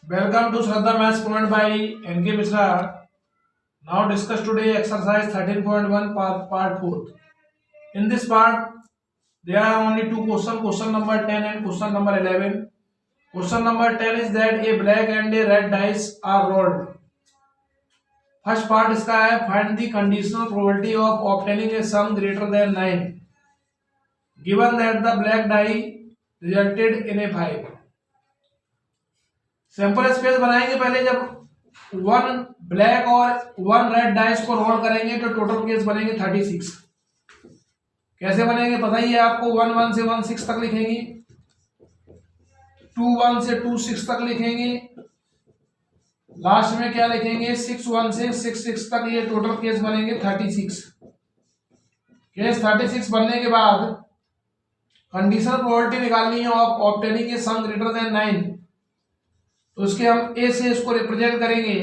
Welcome to Shraddha Maths Point by N.K. Mishra. Now discuss today exercise 13.1 part 4. In this part, there are only two questions, question number 10 and question number 11. Question number 10 is that a black and a red dice are rolled. First part इसका है find the conditional probability of obtaining a sum greater than 9 given that the black die resulted in a 5. Sample space बनाएंगे पहले। जब one black और one red dice को role करेंगे तो total case बनेंगे 36। कैसे बनेंगे पता ही है आपको। 1 1 से 1 6 तक लिखेंगे, 2 1 से 2 6 तक लिखेंगे, लास्ट में क्या लिखेंगे 6 1 से 6 6 तक। ये टोटल केस बनेंगे 36। केस 36 बनने के बाद कंडीशनल प्रोबेबिलिटी निकालनी है of obtaining A some greater than 9। तो उसके हम ए से इसको रिप्रेजेंट करेंगे।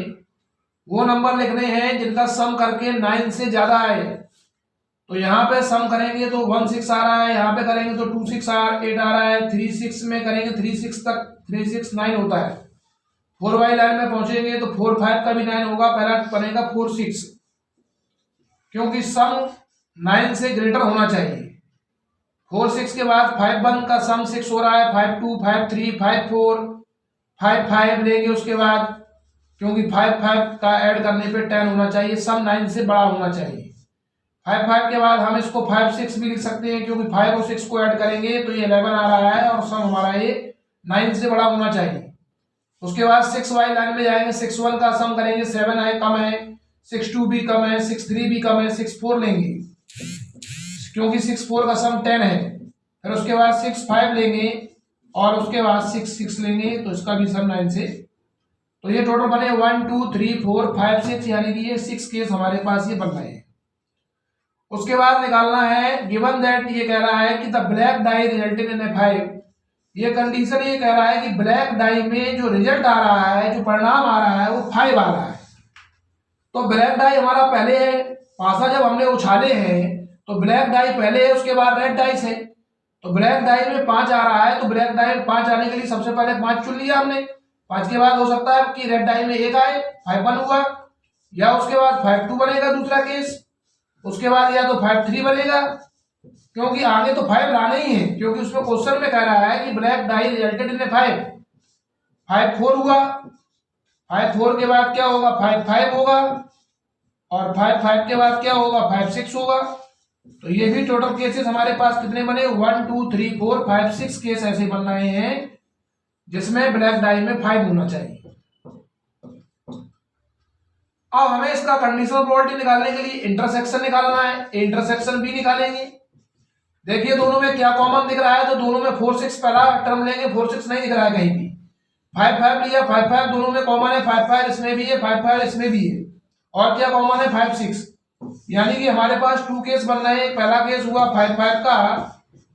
वो नंबर लिखने हैं जिनका सम करके 9 से ज्यादा है। तो यहाँ पे सम करेंगे तो 1 6 आ रहा है, यहाँ पे करेंगे तो 2 6 8 आ रहा है, 3 6 में करेंगे 3 6 तक 3 6 9 होता है। 4 वाई लाइन में पहुंचेंगे तो 4 5 का भी 9 होगा, पहला बनेगा 4 6, क्योंकि सम 9 से ग्रेटर होना चाहिए। 4 6 के बाद 5 1 का सम 6 हो रहा है, 5 2 5 3 5 4 5 5 लेंगे उसके बाद, क्योंकि 5 5 का ऐड करने पे 10 होना चाहिए, सम 9 से बड़ा होना चाहिए। 5 5 के बाद हम इसको 5 6 भी लिख सकते हैं, क्योंकि 5 और 6 को ऐड करेंगे तो ये 11 आ रहा है और सम हमारा ये 9 से बड़ा होना चाहिए। उसके बाद 6 वाई लाइन में जाएंगे, 6 1 का सम करेंगे, 7 है कम है, 6 2 भी कम है, 6 3 भी कम है, 6 4 लेंगे क्योंकि 6 4 का सम 10 है। फिर उसके बाद 6 5 लेंगे और उसके बाद 6 6 लेंगे तो इसका भी सम 9 से। तो ये टोटल बने 1 2 3 4 5 6, यानी कि ये 6 केस हमारे पास ये बन रहे हैं। उसके बाद निकालना है गिवन दैट, ये कह रहा है कि the black die resulted in a 5। ये कंडीशन ये कह रहा है कि ब्लैक डाई में जो रिजल्ट आ रहा है, जो परिणाम आ रहा है वो 5 आ रहा है। तो ब्लैक डाई हमारा पहले है, पासा जब हमने उछाले हैं तो ब्लैक डाई पहले है, उसके बाद रेड डाइस है। तो ब्लैक डाई में 5 आ रहा है, तो ब्लैक डाई में 5 आने के लिए सबसे पहले 5 चुन लिया हमने। 5 के बाद हो सकता है कि रेड डाई में 1 आए, 5 1 हुआ, या उसके बाद 5 2 बनेगा दूसरा केस। उसके बाद या तो 5 3 बनेगा, क्योंकि आगे तो 5 लाना ही है, क्योंकि उसमें क्वेश्चन में कह रहा है कि ब्लैक डाई रिजल्टेड इन 5। 5 4 हुआ, 5 4 के बाद क्या होगा 5 5 होगा, और 5 5 के बाद क्या होगा 5 6 होगा। तो ये भी टोटल केसेस हमारे पास कितने बने 1 2 3 4 5 6 केस ऐसे बन रहे हैं जिसमें ब्लैक डाई में 5 होना चाहिए। अब हमें इसका कंडीशनल प्रोबेबिलिटी निकालने के लिए इंटरसेक्शन निकालना है, इंटरसेक्शन भी निकालेंगे। देखिए दोनों में क्या कॉमन दिख रहा है, तो दोनों में 4 6 पहला टर्म लेंगे, 4 6 नहीं दिख रहा है कहीं भी। 5 5 लिया, 5 5 दोनों में कॉमन है, 5 5 इसमें भी है, 5 5 इसमें भी है, और क्या कॉमन है 5 6, यानी कि हमारे पास 2 केस बन रहे हैं। पहला केस हुआ 5 5 का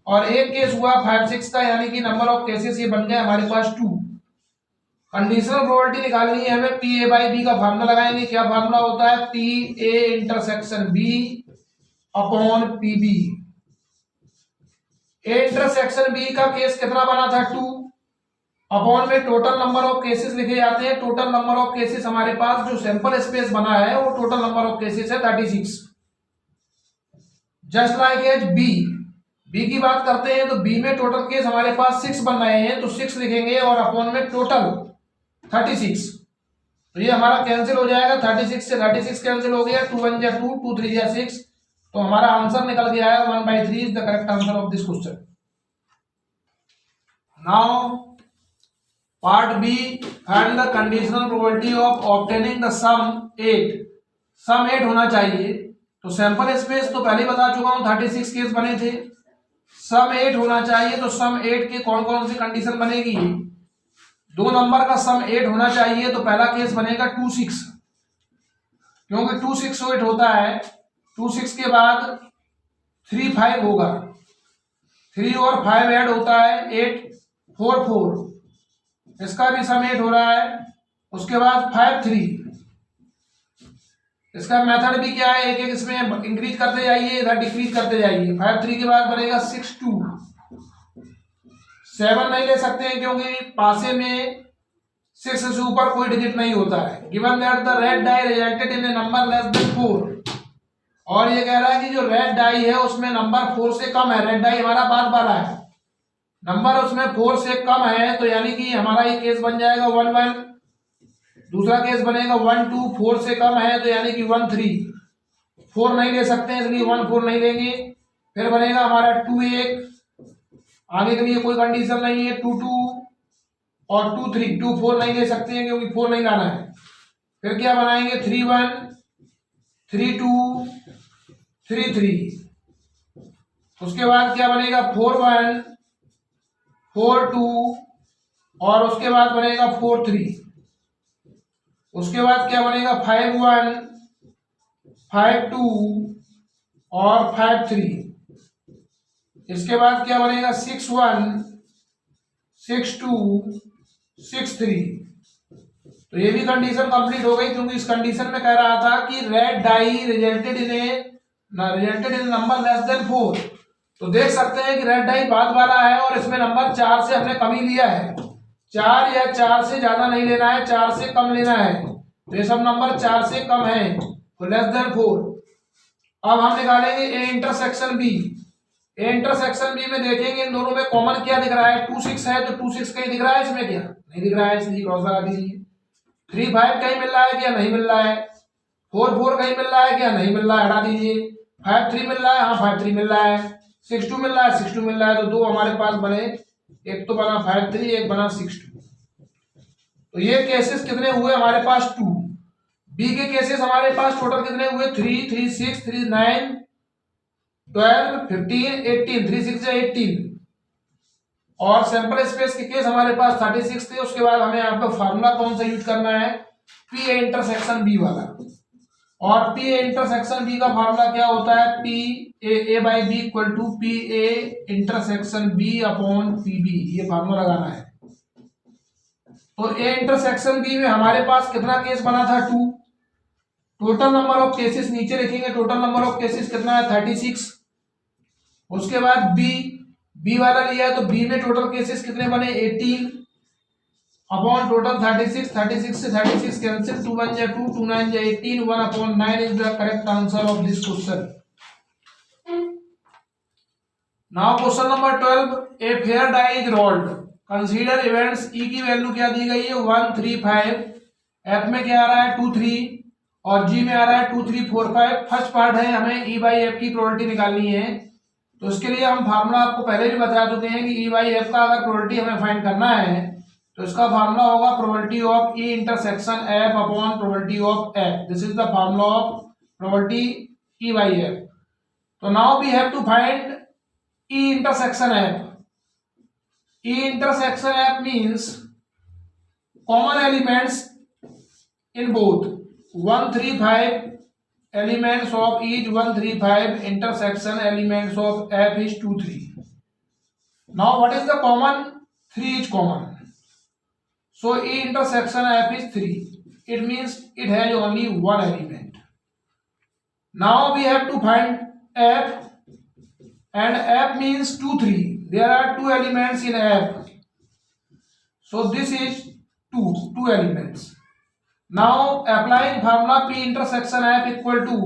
और एक केस हुआ 5 6 का, यानी कि नंबर ऑफ केसेस ये बन गए हमारे पास 2। कंडीशनल प्रोबेबिलिटी निकालनी है हमें, पी ए बाई बी का फार्मूला लगाएंगे। क्या फार्मूला होता है, P A intersection B upon P B. A intersection B का केस कितना बना था 2, अपॉन में टोटल नंबर ऑफ केसेस लिखे जाते हैं। टोटल नंबर ऑफ केसेस हमारे पास जो सैंपल स्पेस बना है वो टोटल नंबर ऑफ केसेस है 36। Just like as B, B की बात करते हैं तो बी में टोटल केस हमारे पास 6 बन रहे हैं, तो 6 लिखेंगे और अपॉन में टोटल 36। तो ये हमारा कैंसिल हो जाएगा, 36 से 36 कैंसिल हो गया, 2 1 2 2 3 6। तो हमारा आंसर निकल गया है 1/3 is the correct answer of this question. Now part B, find the conditional probability of obtaining the sum 8। Sum 8 होना चाहिए। तो सैंपल स्पेस तो पहले बता चुका हूं, 36 केस बने थे। सम 8 होना चाहिए, तो सम 8 के कौन कौन सी कंडीशन बनेगी, 2 नंबर का सम 8 होना चाहिए। तो पहला केस बनेगा 2 6, क्योंकि 2 6 8 होता है। 2 6 के बाद 3 5 होगा, 3 और 5 ऐड होता है 8 4 4, इसका भी सम 8 हो रहा है। उसके बाद 5 3, इसका मेथड भी क्या है, एक एक इसमें इंक्रीज करते जाइए, इधर डिक्रीज करते जाइए। 5 3 के बाद बनेगा 6 2, 7 नहीं ले सकते हैं क्योंकि पासे में 6 से ऊपर कोई डिजिट नहीं होता है। Given that the red die resulted in a number less than 4, और ये कह रहा है कि जो रेड डाई है उसमें नंबर 4 से कम है। रेड डाई हमारा बाद वाला है, नंबर उसमें 4 से कम है, तो यानी कि हमारा ये केस बन जाएगा 1 1। दूसरा केस बनेगा 1 2, 4 से कम है तो यानी कि 1 3। 4 नहीं ले सकते हैं इसलिए 1 4 नहीं लेंगे। फिर बनेगा हमारा 2 1, आगे के लिए कोई कंडीशन नहीं है। 2 2 और 2 3, 2 4 नहीं ले सकते हैं क्योंकि 4 नहीं लाना है। फिर क्या बनाएंगे 3 1, 3 2, 3 3। उसके बाद क्या बनेगा 4 1, 4 2, और उसके बाद बनेगा 4 3। उसके बाद क्या बनेगा 5 1, 5 2 और 5 3। इसके बाद क्या बनेगा 6 1, 6 2, 6 3। तो ये भी कंडीशन कंप्लीट हो गई, क्योंकि इस कंडीशन में कह रहा था कि red die resulted in number less than 4। तो देख सकते हैं कि रेड डाई बाद वाला है और इसमें नंबर 4 से हमने कम ही लिया है। 4 या 4 से ज्यादा नहीं लेना है, 4 से कम लेना है। तो ये सब नंबर 4 से कम है, तो लेस देन 4। अब हम निकालेंगे A intersection B. A intersection B में देखेंगे इन दोनों में कॉमन क्या दिख रहा है। 2 6 है तो 2 6 कहीं दिख रहा है, इसमें क्या नहीं दिख रहा है, इसलिए क्रॉस लगा दीजिए। 3 5 कहीं मिल रहा है क्या, नहीं मिल रहा है। 4 4 कहीं मिल रहा है क्या, नहीं मिल रहा है, हटा दीजिए। 5 3 मिल रहा है, हाँ 5 3 मिल रहा है। 6 2 मिल रहा है, 6 2 मिल रहा है। तो दो हमारे पास बने, एक तो बना 5 3, एक बना 6 2। तो ये केसेस कितने हुए हमारे पास 2। बी के केसेस हमारे पास टोटल कितने हुए 3 3 6 3 9 12 15 18, 3 6 18। और सैंपल स्पेस के केस हमारे पास 36 थे। उसके बाद हमें यहाँ पे फार्मूला कौन सा यूज करना है, पी ए इंटरसेक्शन बी वाला। और पी ए इंटरसेक्शन बी का फार्मूला क्या होता है, P A by B equal to P A intersection B upon P B, ये फार्मूला लगाना है। तो ए इंटरसेक्शन बी में हमारे पास कितना केस बना था 2। टोटल नंबर ऑफ केसेस नीचे लिखेंगे, टोटल नंबर ऑफ केसेस कितना है 36। उसके बाद बी वाला लिया है तो बी में टोटल केसेस कितने बने 18 अपॉन टोटल 36। 36 से 36 कैंसिल, 2 1 जा 2, 2 9 जा 18, 1 upon 9 is the correct answer of this question. Now question number 12, a fair die is rolled, consider events. E की वैल्यू क्या दी गई है 1 3 5, एफ में क्या आ रहा है 2 3, और जी में आ रहा है 2 3 4 5। फर्स्ट पार्ट है, हमें ई बाई एफ की प्रोबेबिलिटी निकालनी है। तो उसके लिए हम फार्मूला आपको पहले भी बता चुके हैं कि ई बाई एफ का अगर प्रोबेबिलिटी हमें फाइंड करना है तो इसका फार्मूला होगा probability of E intersection F upon probability of F. This is the formula of probability E by F. तो now we have to find E intersection F. E intersection F means common elements in both 1 3 5 elements of each 1 3 5 intersection elements of f is 2 3. Now what is the common? 3 is common, so E intersection f is 3. It means it has only one element. Now we have to find f, and f means 2 3. There are two elements in f, so this is 2 elements. Now applying formula P intersection f equal to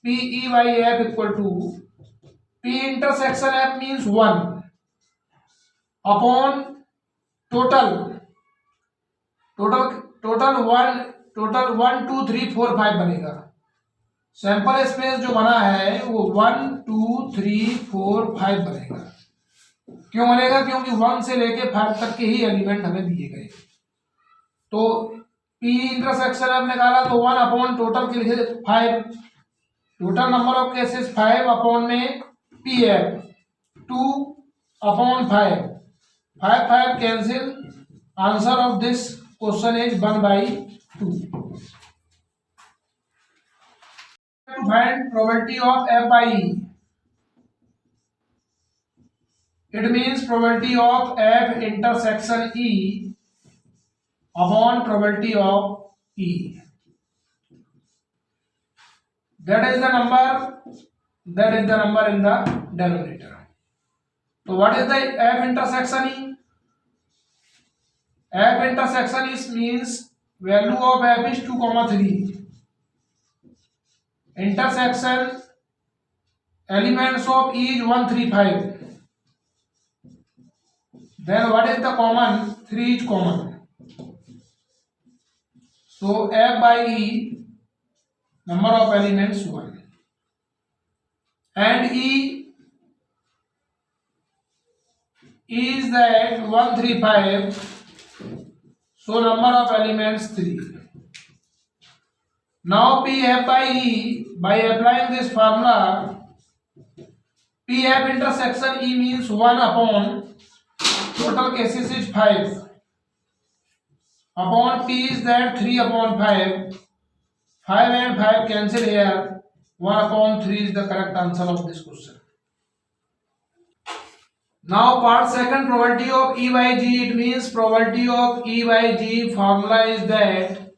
P E by f equal to P intersection f means 1 upon total 1 2 3 4 5 बनेगा। Sample space जो बना है वो 1 2 3 4 5 बनेगा। क्यों बनेगा, क्योंकि 1 से लेके 5 तक के ही एलिमेंट हमें दिए गए। तो पी इंटरसेक्शन एफ निकाला तो 1 अपॉन टोटल के लिखे 5, total number of cases 5 upon में P F 2 upon 5, 5 5 cancel. Answer of this question is 1/2। to find probability of f by e, it means probability of f intersection e upon probability of e. That is the number in the denominator. So what is the f intersection e? F intersection is means value of F is 2, 3. Intersection elements of E is 1, 3, 5. Then what is the common? 3 is common. So F by E, number of elements 1. And E is that 1, 3, 5. So number of elements 3. Now PF by E, by applying this formula, PF intersection E means 1 upon total cases is 5 upon P is that 3 upon 5. 5 and 5 cancel here. 1 upon 3 is the correct answer of this question. Now part second, probability of E by G. It means probability of E by G formula is that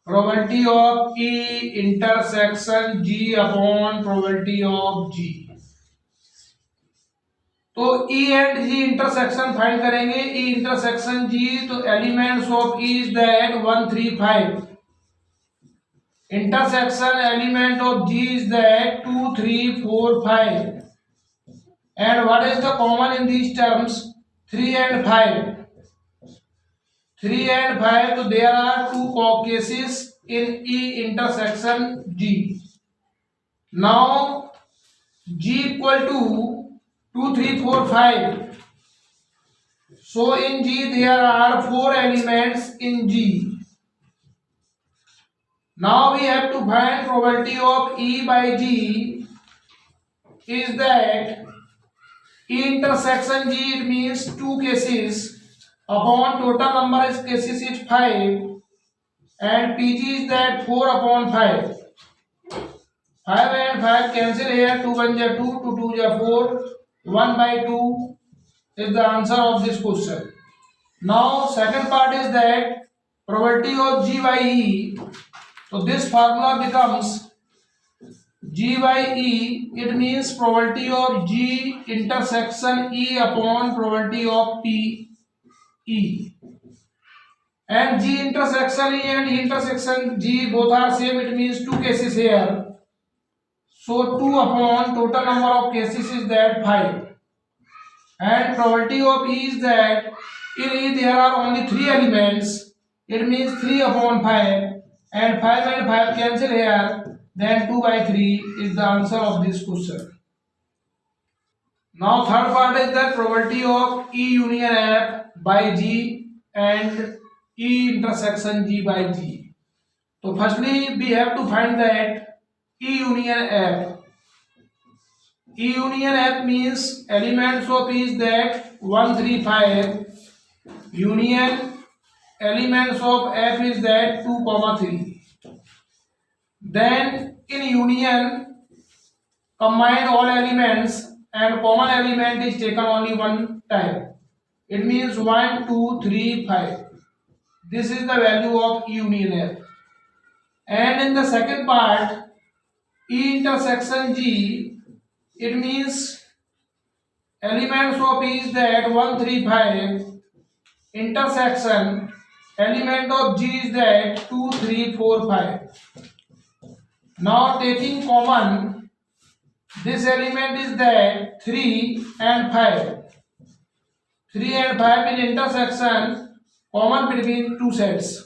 probability of E intersection G upon probability of G. तो E and G intersection find करेंगे. E intersection G, तो elements of E is that 1, 3, 5. Intersection element of G is that 2, 3, 4, 5. And what is the common in these terms? 3 and 5. 3 and 5, so there are 2 cases in E intersection G. Now G equal to 2, 3, 4, 5. So in G there are 4 elements in G. Now we have to find probability of E by G is that E intersection G, it means 2 cases upon total number of cases is 5 and PG is that 4 upon 5. 5 and 5 cancel here. 2 1 is 2, 2 2 is 4. 1 by 2 is the answer of this question. Now second part is that probability of G by E. So this formula becomes G by E, it means probability of G intersection E upon probability of P E. And G intersection E and E intersection G both are same, it means 2 cases here. So 2 upon total number of cases is that 5. And probability of E is that in E there are only 3 elements, it means 3 upon 5. And 5 and 5 cancel here. Then 2 by 3 is the answer of this question. Now third part is the probability of E union F by G and E intersection G by G. So firstly we have to find that E union F. E union F means elements of E is that 1, 3, 5. Union elements of F is that 2, 3. Then in union combine all elements and common element is taken only one time. It means 1, 2, 3, 5. This is the value of E union F. And in the second part, E intersection G, it means elements of E is that 1, 3, 5. Intersection element of G is that 2, 3, 4, 5. Now taking common, this element is that 3 and 5. 3 and 5 in intersection common between 2 sets.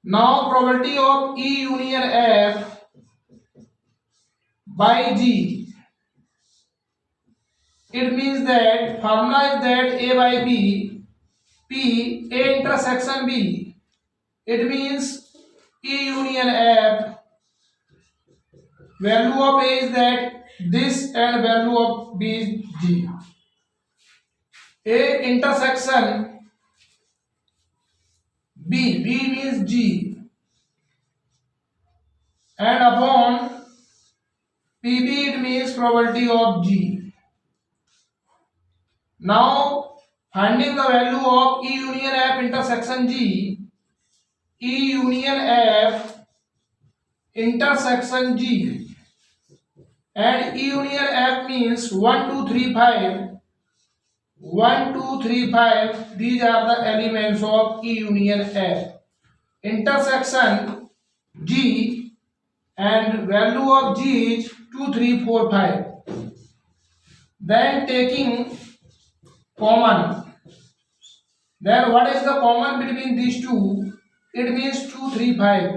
Now probability of E union F by G, it means that formula is that A by B, P, A intersection B. It means E union F, value of A is that this and value of B is G. A intersection B, B means G, and upon PB it means probability of G. Now finding the value of E union F intersection G, E union F intersection G, and E union F means 1, 2, 3, 5. 1 2 3 5, these are the elements of E union F. Intersection G, and value of G is 2 3 4 5. Then taking common, then what is the common between these two? It means 2 3 5.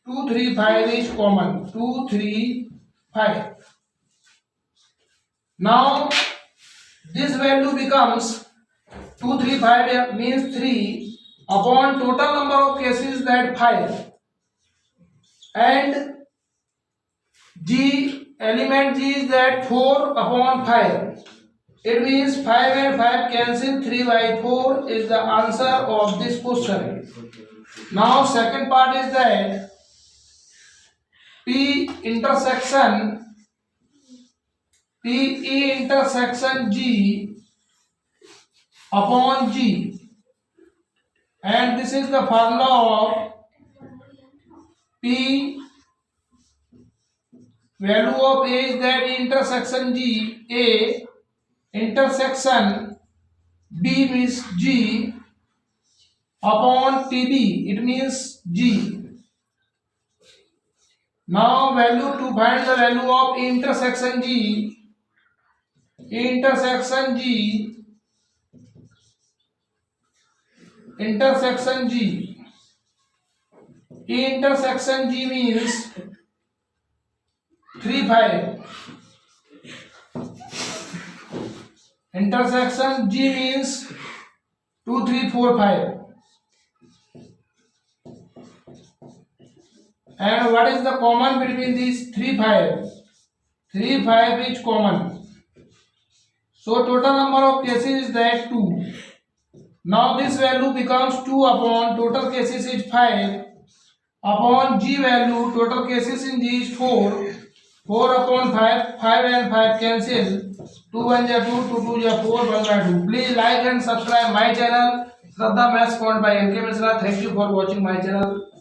2 3 5 is common. 2 3 5. Now this value becomes 2 3 5 means 3 upon total number of cases, that 5, and G, element G is that 4 upon 5. It means 5 and 5 cancel, 3 by 4 is the answer of this question. Now second part is that P intersection G upon G, and this is the formula of P. Value of A is that intersection G, A, intersection B means G upon PB, it means G. Now value to find the value of intersection G, intersection G means 3 5. Intersection G means 2 3 4 5. And what is the common between these? 3 5. 3 5 is common. So total number of cases is that 2. Now this value becomes 2 upon total cases is 5 upon G value, total cases in G is 4. 4 upon 5, 5 and 5 cancel, 2 1 ja 2, 2 2 ja 4, 1 by 2. Please like and subscribe my channel Shraddha Maths Point by NK Mishra. Thank you for watching my channel.